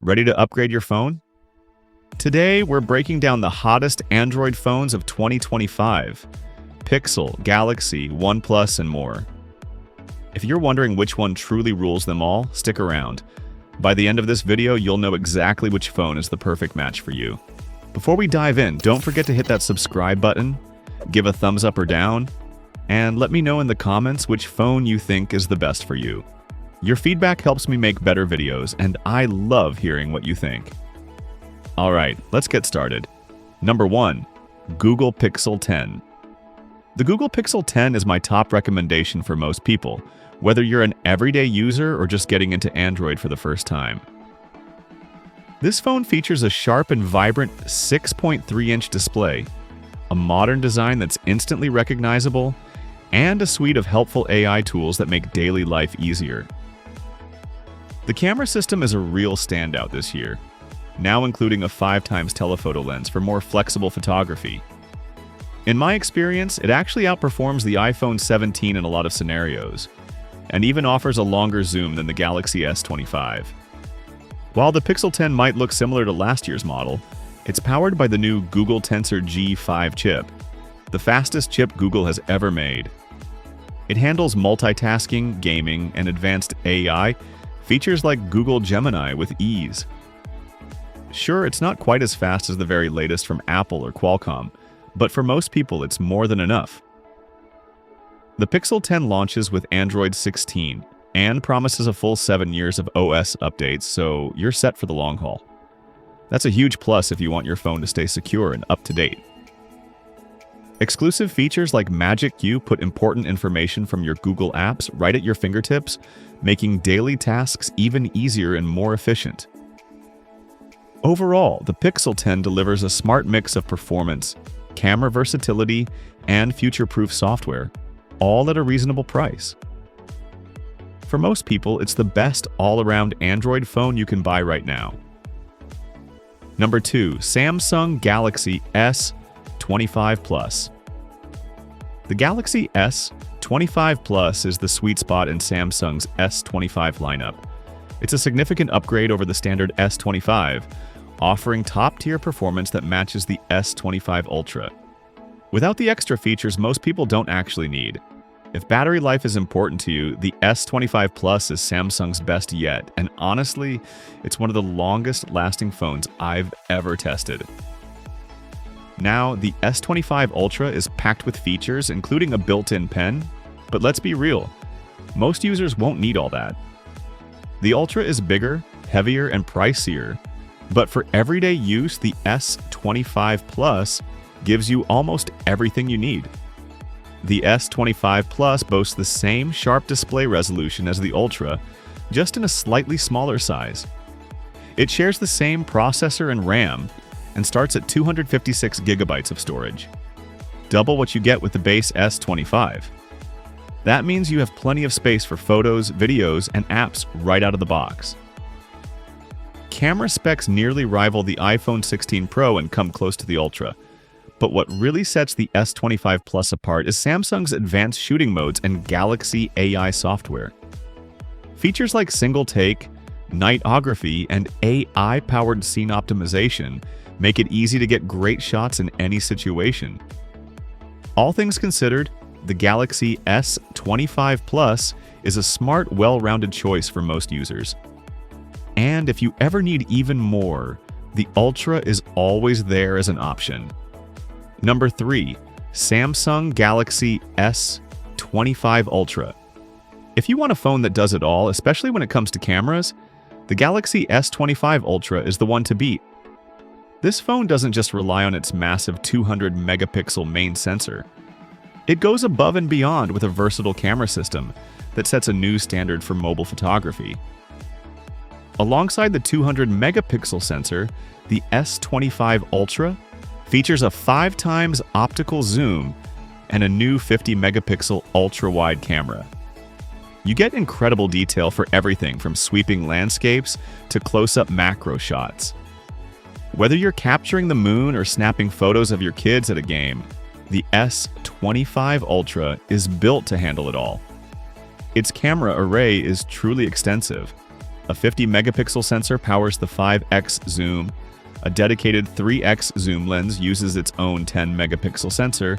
Ready to upgrade your phone? Today, we're breaking down the hottest Android phones of 2025. Pixel, Galaxy, OnePlus, and more. If you're wondering which one truly rules them all, stick around. By the end of this video, you'll know exactly which phone is the perfect match for you. Before we dive in, don't forget to hit that subscribe button, give a thumbs up or down, and let me know in the comments which phone you think is the best for you. Your feedback helps me make better videos, and I love hearing what you think. Alright, let's get started. Number 1. Google Pixel 10. The Google Pixel 10 is my top recommendation for most people, whether you're an everyday user or just getting into Android for the first time. This phone features a sharp and vibrant 6.3-inch display, a modern design that's instantly recognizable, and a suite of helpful AI tools that make daily life easier. The camera system is a real standout this year, now including a 5x telephoto lens for more flexible photography. In my experience, it actually outperforms the iPhone 17 in a lot of scenarios, and even offers a longer zoom than the Galaxy S25. While the Pixel 10 might look similar to last year's model, it's powered by the new Google Tensor G5 chip, the fastest chip Google has ever made. It handles multitasking, gaming, and advanced AI features like Google Gemini with ease. Sure, it's not quite as fast as the very latest from Apple or Qualcomm, but for most people it's more than enough. The Pixel 10 launches with Android 16 and promises a full 7 years of OS updates, so you're set for the long haul. That's a huge plus if you want your phone to stay secure and up to date. Exclusive features like Magic Queue put important information from your Google apps right at your fingertips, making daily tasks even easier and more efficient. Overall, the Pixel 10 delivers a smart mix of performance, camera versatility, and future-proof software, all at a reasonable price. For most people, it's the best all-around Android phone you can buy right now. Number 2. Samsung Galaxy S25 Plus. The Galaxy S25 Plus is the sweet spot in Samsung's S25 lineup. It's a significant upgrade over the standard S25, offering top-tier performance that matches the S25 Ultra. Without the extra features most people don't actually need. If battery life is important to you, the S25 Plus is Samsung's best yet, and honestly, it's one of the longest-lasting phones I've ever tested. Now, the S25 Ultra is packed with features, including a built-in pen, but let's be real, most users won't need all that. The Ultra is bigger, heavier, and pricier, but for everyday use, the S25 Plus gives you almost everything you need. The S25 Plus boasts the same sharp display resolution as the Ultra, just in a slightly smaller size. It shares the same processor and RAM, and starts at 256 gigabytes of storage, double what you get with the base S25. That means you have plenty of space for photos, videos, and apps right out of the box. Camera specs nearly rival the iPhone 16 Pro and come close to the Ultra. But what really sets the S25 Plus apart is Samsung's advanced shooting modes and Galaxy AI software. Features like single take, nightography, and AI-powered scene optimization make it easy to get great shots in any situation. All things considered, the Galaxy S25 Plus is a smart, well-rounded choice for most users. And if you ever need even more, the Ultra is always there as an option. Number 3. Samsung Galaxy S25 Ultra. If you want a phone that does it all, especially when it comes to cameras, the Galaxy S25 Ultra is the one to beat. This phone doesn't just rely on its massive 200-megapixel main sensor. It goes above and beyond with a versatile camera system that sets a new standard for mobile photography. Alongside the 200-megapixel sensor, the S25 Ultra features a 5x optical zoom and a new 50-megapixel ultra-wide camera. You get incredible detail for everything from sweeping landscapes to close-up macro shots. Whether you're capturing the moon or snapping photos of your kids at a game, the S25 Ultra is built to handle it all. Its camera array is truly extensive, A 50-megapixel sensor powers the 5x zoom. A dedicated 3x zoom lens uses its own 10-megapixel sensor.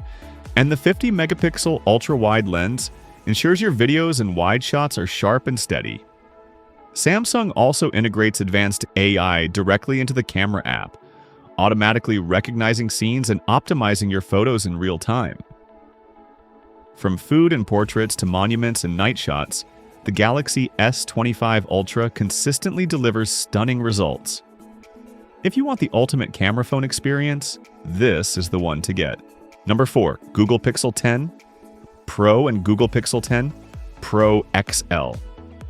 And the 50-megapixel ultra-wide lens ensures your videos and wide shots are sharp and steady. Samsung also integrates advanced AI directly into the camera app, automatically recognizing scenes and optimizing your photos in real time. From food and portraits to monuments and night shots, the Galaxy S25 Ultra consistently delivers stunning results. If you want the ultimate camera phone experience, this is the one to get. Number 4. Google Pixel 10 Pro and Google Pixel 10 Pro XL.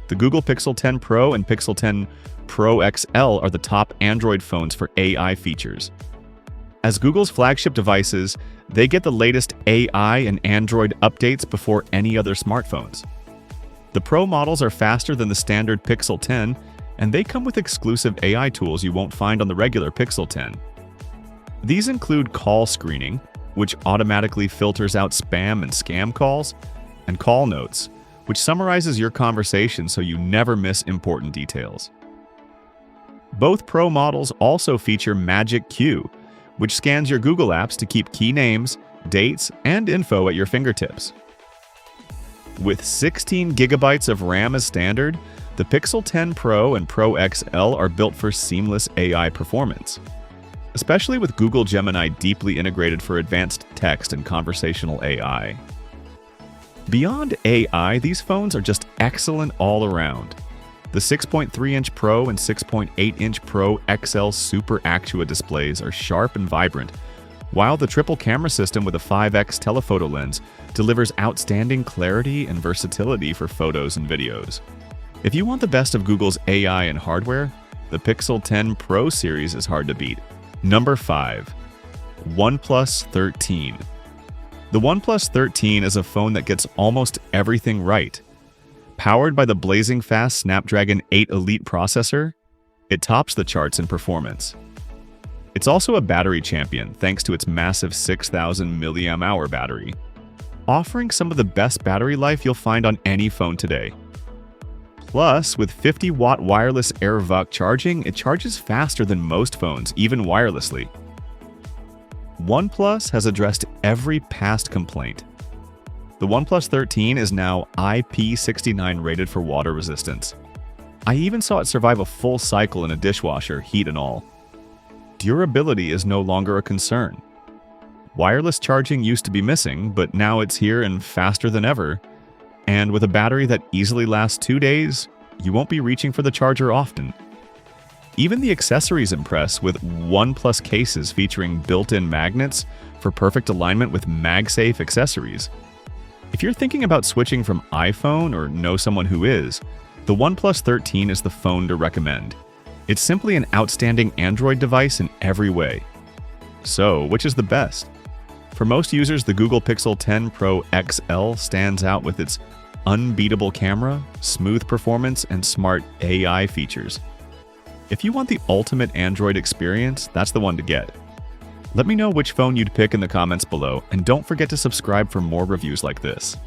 The Google Pixel 10 Pro and Pixel 10 Pro XL are the top Android phones for AI features. As Google's flagship devices, they get the latest AI and Android updates before any other smartphones. The Pro models are faster than the standard Pixel 10, and they come with exclusive AI tools you won't find on the regular Pixel 10. These include call screening, which automatically filters out spam and scam calls, and call notes, which summarizes your conversation so you never miss important details. Both Pro models also feature Magic Queue, which scans your Google apps to keep key names, dates, and info at your fingertips. With 16 gigabytes of RAM as standard, the Pixel 10 Pro and Pro XL are built for seamless AI performance, especially with Google Gemini deeply integrated for advanced text and conversational AI. Beyond AI, these phones are just excellent all around. The 6.3-inch Pro and 6.8-inch Pro XL Super Actua displays are sharp and vibrant, while the triple camera system with a 5x telephoto lens delivers outstanding clarity and versatility for photos and videos. If you want the best of Google's AI and hardware, the Pixel 10 Pro series is hard to beat. Number 5. OnePlus 13. The OnePlus 13 is a phone that gets almost everything right. Powered by the blazing fast Snapdragon 8 Elite processor, it tops the charts in performance. It's also a battery champion thanks to its massive 6,000 mAh battery, offering some of the best battery life you'll find on any phone today. Plus, with 50-watt wireless AirVoc charging, it charges faster than most phones, even wirelessly. OnePlus has addressed every past complaint. The OnePlus 13 is now IP69 rated for water resistance. I even saw it survive a full cycle in a dishwasher, heat and all. Durability is no longer a concern. Wireless charging used to be missing, but now it's here and faster than ever. And with a battery that easily lasts 2 days, you won't be reaching for the charger often. Even the accessories impress with OnePlus cases featuring built-in magnets for perfect alignment with MagSafe accessories. If you're thinking about switching from iPhone or know someone who is, the OnePlus 13 is the phone to recommend. It's simply an outstanding Android device in every way. So, which is the best? For most users, the Google Pixel 10 Pro XL stands out with its unbeatable camera, smooth performance, and smart AI features. If you want the ultimate Android experience, that's the one to get. Let me know which phone you'd pick in the comments below, and don't forget to subscribe for more reviews like this.